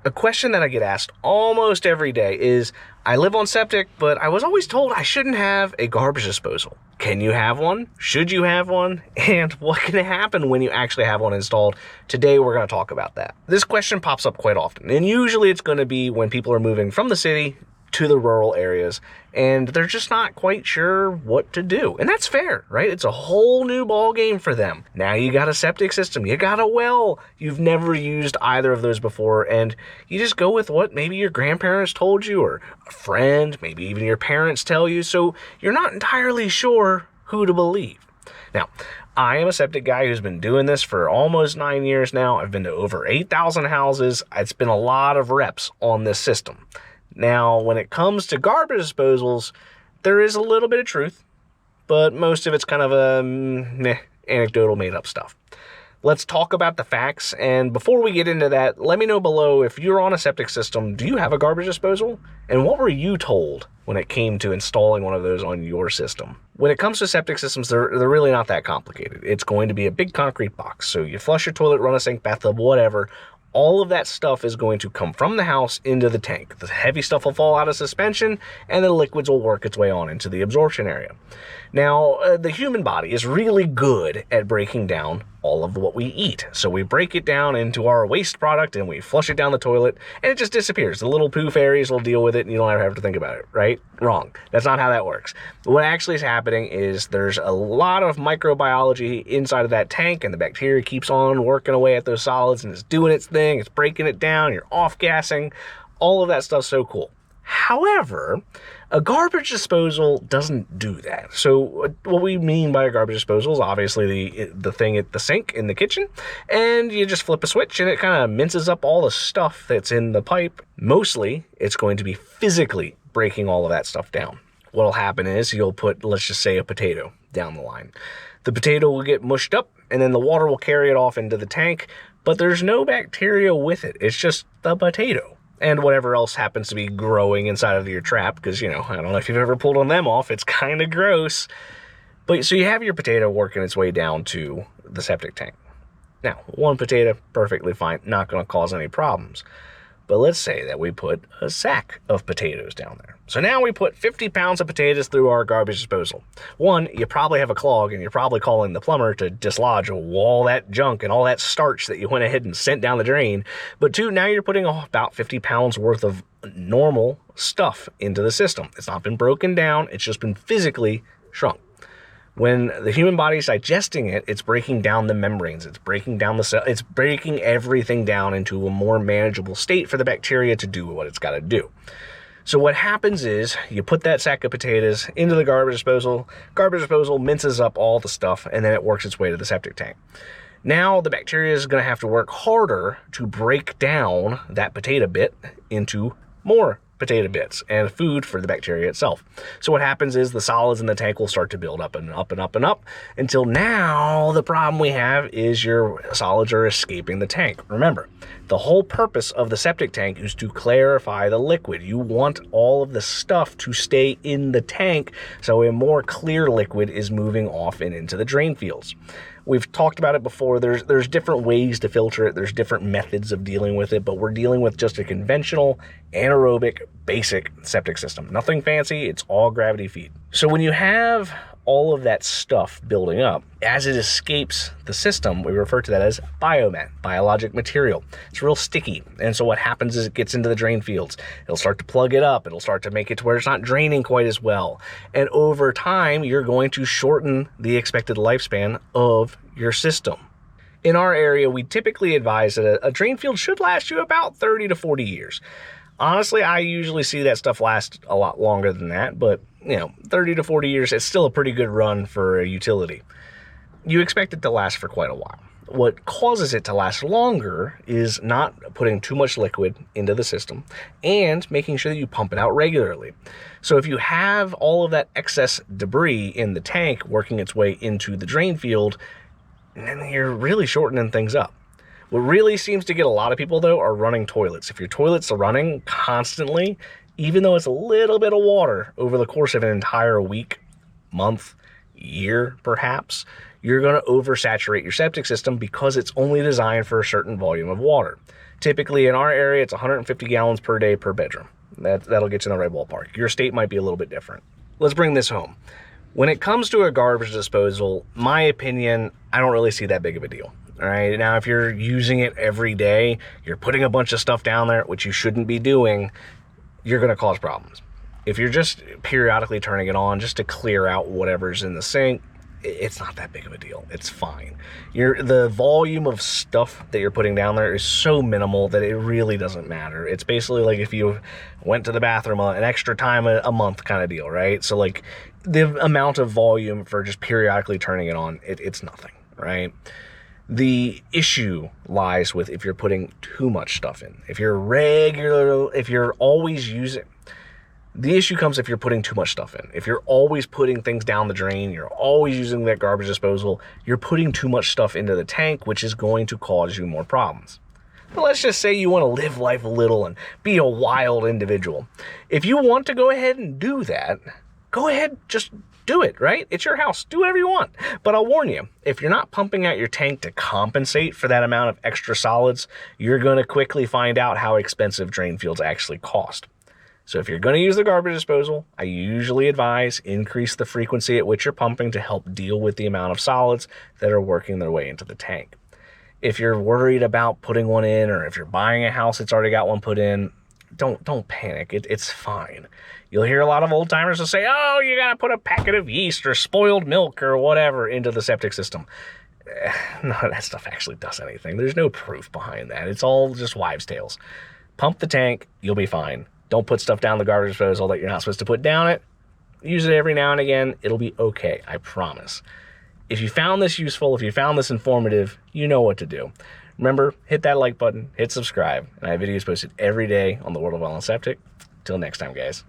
A question that I get asked almost every day is, I live on septic, but I was always told I shouldn't have a garbage disposal. Can you have one? Should you have one? And what can happen when you actually have one installed? Today we're going to talk about that. This question pops up quite often, and usually it's going to be when people are moving from the city to the rural areas, and they're just not quite sure what to do. And that's fair, right? It's a whole new ball game for them. Now you got a septic system, you got a well, you've never used either of those before, and you just go with what maybe your grandparents told you, or a friend, maybe even your parents tell you, so you're not entirely sure who to believe. Now, I am a septic guy who's been doing this for almost 9 years now. I've been to over 8,000 houses. It's been a lot of reps on this system. Now, when it comes to garbage disposals, there is a little bit of truth, but most of it's kind of anecdotal made-up stuff. Let's talk about the facts, and before we get into that, let me know below if you're on a septic system, do you have a garbage disposal? And what were you told when it came to installing one of those on your system? When it comes to septic systems, they're really not that complicated. It's going to be a big concrete box, so you flush your toilet, run a sink, bathtub, whatever. All of that stuff is going to come from the house into the tank. The heavy stuff will fall out of suspension, and the liquids will work its way on into the absorption area. Now, the human body is really good at breaking down all of what we eat. So we break it down into our waste product, and we flush it down the toilet, and it just disappears. The little poo fairies will deal with it, and you don't ever have to think about it, right? Wrong. That's not how that works. What actually is happening is there's a lot of microbiology inside of that tank, and the bacteria keeps on working away at those solids, and it's doing its thing. It's breaking it down. You're off-gassing. All of that stuff's so cool. However, a garbage disposal doesn't do that. So what we mean by a garbage disposal is obviously the thing at the sink in the kitchen, and you just flip a switch and it kind of minces up all the stuff that's in the pipe. Mostly, it's going to be physically breaking all of that stuff down. What'll happen is you'll put, let's just say, a potato down the line. The potato will get mushed up, and then the water will carry it off into the tank, but there's no bacteria with it. It's just the potato. And whatever else happens to be growing inside of your trap, because, I don't know if you've ever pulled on them off, it's kind of gross. But so you have your potato working its way down to the septic tank. Now, one potato, perfectly fine, not going to cause any problems. But let's say that we put a sack of potatoes down there. So now we put 50 pounds of potatoes through our garbage disposal. One, you probably have a clog, and you're probably calling the plumber to dislodge all that junk and all that starch that you went ahead and sent down the drain. But two, now you're putting about 50 pounds worth of normal stuff into the system. It's not been broken down. It's just been physically shrunk. When the human body is digesting it, it's breaking down the membranes, it's breaking down the cell, it's breaking everything down into a more manageable state for the bacteria to do what it's got to do. So what happens is you put that sack of potatoes into the garbage disposal minces up all the stuff, and then it works its way to the septic tank. Now the bacteria is going to have to work harder to break down that potato bit into more potato bits and food for the bacteria itself. So what happens is the solids in the tank will start to build up and up and up and up until now the problem we have is your solids are escaping the tank. Remember, the whole purpose of the septic tank is to clarify the liquid. You want all of the stuff to stay in the tank so a more clear liquid is moving off and into the drain fields. We've talked about it before. There's different ways to filter it. There's different methods of dealing with it, but we're dealing with just a conventional, anaerobic, basic septic system. Nothing fancy. It's all gravity feed. So when you have all of that stuff building up, as it escapes the system, we refer to that as biomet, biologic material. It's real sticky. And so what happens is it gets into the drain fields. It'll start to plug it up. It'll start to make it to where it's not draining quite as well. And over time, you're going to shorten the expected lifespan of your system. In our area, we typically advise that a drain field should last you about 30 to 40 years. Honestly, I usually see that stuff last a lot longer than that, but 30 to 40 years, it's still a pretty good run for a utility. You expect it to last for quite a while. What causes it to last longer is not putting too much liquid into the system and making sure that you pump it out regularly. So if you have all of that excess debris in the tank working its way into the drain field, then you're really shortening things up. What really seems to get a lot of people, though, are running toilets. If your toilets are running constantly, even though it's a little bit of water over the course of an entire week, month, year, perhaps, you're going to oversaturate your septic system because it's only designed for a certain volume of water. Typically in our area, it's 150 gallons per day per bedroom. That'll get you in the right ballpark. Your state might be a little bit different. Let's bring this home. When it comes to a garbage disposal, my opinion, I don't really see that big of a deal. All right, now if you're using it every day, you're putting a bunch of stuff down there, which you shouldn't be doing, you're going to cause problems. If you're just periodically turning it on just to clear out whatever's in the sink, it's not that big of a deal. It's fine. The volume of stuff that you're putting down there is so minimal that it really doesn't matter. It's basically like if you went to the bathroom an extra time a month kind of deal, right? So like the amount of volume for just periodically turning it on, it's nothing, right? The issue lies with if you're putting too much stuff in. If you're always using, the issue comes if you're putting too much stuff in. If you're always putting things down the drain, you're always using that garbage disposal, you're putting too much stuff into the tank, which is going to cause you more problems. But let's just say you want to live life a little and be a wild individual. If you want to go ahead and do that, go ahead, just do it, right? It's your house. Do whatever you want. But I'll warn you, if you're not pumping out your tank to compensate for that amount of extra solids, you're going to quickly find out how expensive drain fields actually cost. So if you're going to use the garbage disposal, I usually advise increase the frequency at which you're pumping to help deal with the amount of solids that are working their way into the tank. If you're worried about putting one in, or if you're buying a house that's already got one put in, don't panic. It's fine. You'll hear a lot of old timers will say, oh, you got to put a packet of yeast or spoiled milk or whatever into the septic system. None of that stuff actually does anything. There's no proof behind that. It's all just wives' tales. Pump the tank, you'll be fine. Don't put stuff down the garbage disposal that you're not supposed to put down it. Use it every now and again. It'll be okay, I promise. If you found this useful, if you found this informative, you know what to do. Remember, hit that like button, hit subscribe, and I have videos posted every day on the World of Well and Septic. Till next time, guys.